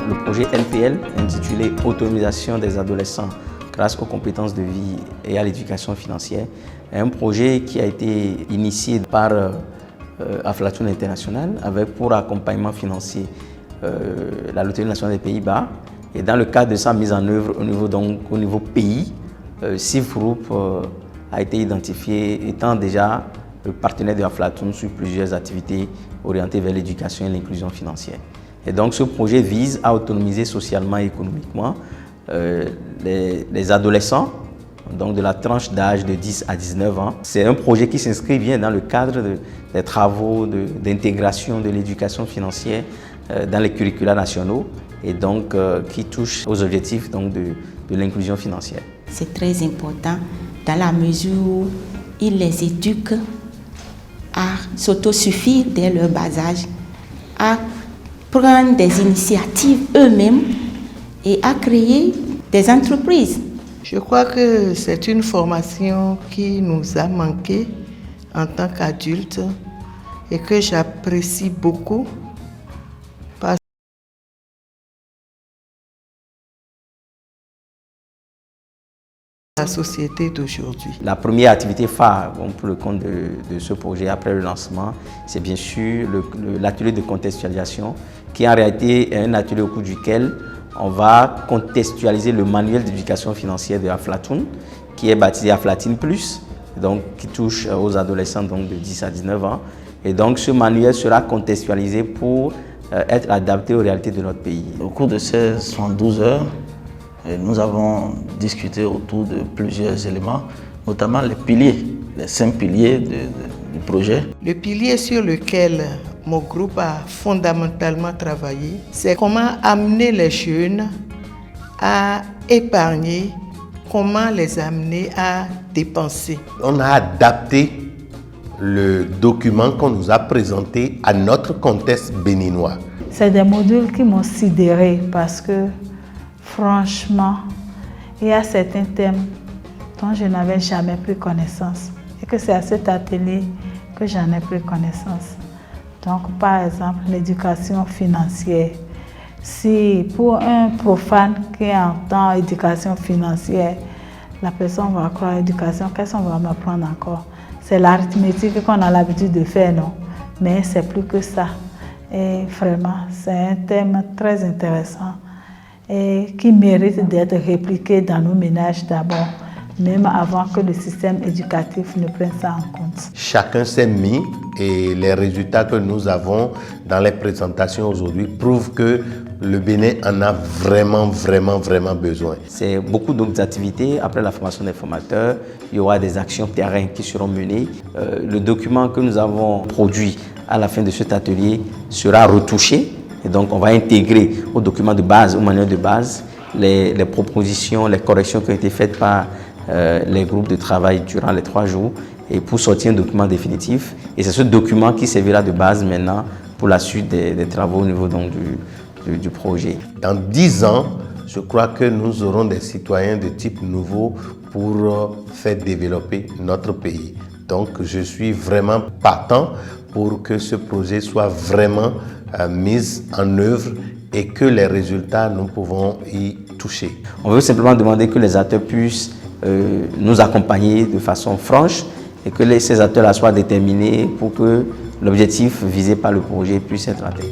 le projet LPL intitulé « Autonomisation des adolescents grâce aux compétences de vie et à l'éducation financière » est un projet qui a été initié par Aflatoon International avec pour accompagnement financier la Loterie nationale des Pays-Bas. Et dans le cadre de sa mise en œuvre au niveau pays, SIF Group a été identifié étant déjà le partenaire de Aflatoon sur plusieurs activités orientées vers l'éducation et l'inclusion financière. Et donc ce projet vise à autonomiser socialement et économiquement les adolescents, donc de la tranche d'âge de 10 à 19 ans. C'est un projet qui s'inscrit bien dans le cadre des travaux d'intégration de l'éducation financière dans les curricula nationaux et donc qui touche aux objectifs donc, de l'inclusion financière. C'est très important dans la mesure où il les éduque à s'autosuffire dès leur bas âge, à prendre des initiatives eux-mêmes et à créer des entreprises. Je crois que c'est une formation qui nous a manqué en tant qu'adultes et que j'apprécie beaucoup parce que la société d'aujourd'hui. La première activité phare pour le compte de ce projet après le lancement, c'est bien sûr l'atelier de contextualisation qui en réalité est un atelier au cours duquel on va contextualiser le manuel d'éducation financière de Aflatoon qui est baptisé Aflatine Plus, donc qui touche aux adolescents donc, de 10 à 19 ans. Et donc ce manuel sera contextualisé pour être adapté aux réalités de notre pays. Au cours de ces 72 heures, nous avons discuté autour de plusieurs éléments, notamment les piliers, les 5 piliers du projet. Le pilier sur lequel mon groupe a fondamentalement travaillé, c'est comment amener les jeunes à épargner, comment les amener à dépenser. On a adapté le document qu'on nous a présenté à notre contexte béninois. C'est des modules qui m'ont sidéré parce que franchement, il y a certains thèmes dont je n'avais jamais pris connaissance et que c'est à cet atelier que j'en ai pris connaissance. Donc, par exemple, l'éducation financière. Si pour un profane qui entend éducation financière, la personne va croire éducation, qu'est-ce qu'on va m'apprendre encore? C'est l'arithmétique qu'on a l'habitude de faire, non? Mais c'est plus que ça. Et vraiment, c'est un thème très intéressant et qui mérite d'être répliqué dans nos ménages d'abord, même avant que le système éducatif ne prenne ça en compte. Chacun s'est mis et les résultats que nous avons dans les présentations aujourd'hui prouvent que le Bénin en a vraiment besoin. C'est beaucoup d'autres activités. Après la formation des formateurs, il y aura des actions terrain qui seront menées. Le document que nous avons produit à la fin de cet atelier sera retouché. Et donc, on va intégrer au document de base, au manuel de base, les propositions, les corrections qui ont été faites par les groupes de travail durant les 3 jours et pour sortir un document définitif. Et c'est ce document qui servira de base maintenant pour la suite des travaux au niveau donc, du projet. Dans 10 ans, je crois que nous aurons des citoyens de type nouveau pour faire développer notre pays. Donc, je suis vraiment partant pour que ce projet soit vraiment mis en œuvre et que les résultats, nous pouvons y toucher. On veut simplement demander que les acteurs puissent nous accompagner de façon franche et que ces acteurs-là soient déterminés pour que l'objectif visé par le projet puisse être atteint.